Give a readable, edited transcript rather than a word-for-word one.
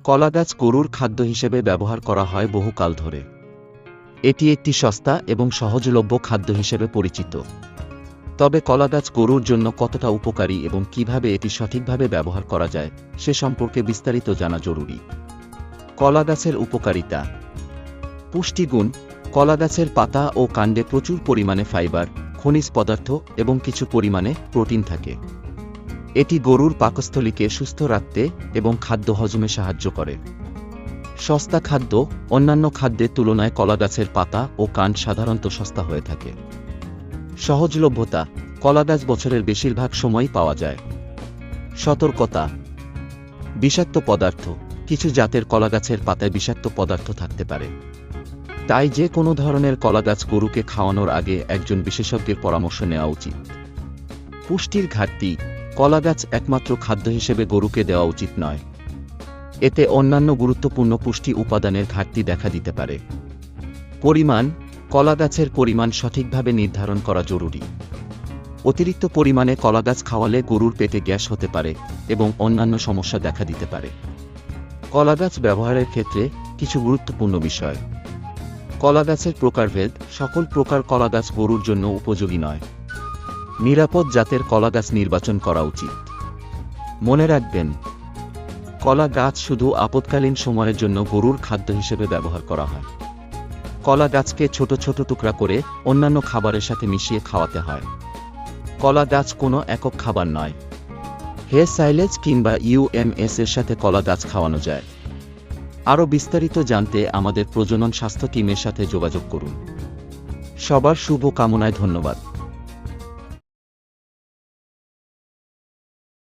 কলাগাছ গরুর খাদ্য হিসেবে ব্যবহার করা হয় বহুকাল ধরে। এটি একটি সস্তা এবং সহজলভ্য খাদ্য হিসেবে পরিচিত। তবে কলাগাছ গরুর জন্য কতটা উপকারী এবং কিভাবে এটি সঠিকভাবে ব্যবহার করা যায় সে সম্পর্কে বিস্তারিত জানা জরুরি। কলাগাছের উপকারিতা। পুষ্টিগুণ। কলাগাছের পাতা ও কাণ্ডে প্রচুর পরিমাণে ফাইবার, খনিজ পদার্থ এবং কিছু পরিমাণে প্রোটিন থাকে। এটি গরুর পাকস্থলীকে সুস্থ রাখতে এবং খাদ্য হজমে সাহায্য করে। সস্তা খাদ্য। অন্যান্য খাদ্যের তুলনায় কলাগাছের পাতা ও কাণ্ড সাধারণত সস্তা হয়ে থাকে। সহজলভ্যতা। কলাগাছ বছরের বেশিরভাগ সময়ই পাওয়া যায়। সতর্কতা। বিষাক্ত পদার্থ। কিছু জাতের কলাগাছের পাতায় বিষাক্ত পদার্থ থাকতে পারে, তাই যে কোনো ধরনের কলাগাছ গরুকে খাওয়ানোর আগে একজন বিশেষজ্ঞের পরামর্শ নেওয়া উচিত। পুষ্টির ঘাটতি। কলাগাছ একমাত্র খাদ্য হিসেবে গরুকে দেওয়া উচিত নয়। এতে অন্যান্য গুরুত্বপূর্ণ পুষ্টি উপাদানের ঘাটতি দেখা দিতে পারে। পরিমাণ। কলাগাছের পরিমাণ সঠিকভাবে নির্ধারণ করা জরুরি। অতিরিক্ত পরিমাণে কলাগাছ খাওয়ালে গরুর পেটে গ্যাস হতে পারে এবং অন্যান্য সমস্যা দেখা দিতে পারে। কলাগাছ ব্যবহারের ক্ষেত্রে কিছু গুরুত্বপূর্ণ বিষয়। কলাগাছের প্রকারভেদ। সকল প্রকার কলাগাছ গরুর জন্য উপযোগী নয়। নিরাপদ জাতের কলাগাছ নির্বাচন করা উচিত। মনে রাখবেন, কলা গাছ শুধু আপৎকালীন সময়ের জন্য গরুর খাদ্য হিসেবে ব্যবহার করা হয়। কলা গাছকে ছোট ছোট টুকরা করে অন্যান্য খাবারের সাথে মিশিয়ে খাওয়াতে হয়। কলা গাছ কোনো একক খাবার নয়। হে সাইলেজ কিংবা ইউএমএস এর সাথে কলা গাছ খাওয়ানো যায়। আরও বিস্তারিত জানতে আমাদের প্রজনন স্বাস্থ্য টিমের সাথে যোগাযোগ করুন। সবার শুভ কামনায় ধন্যবাদ।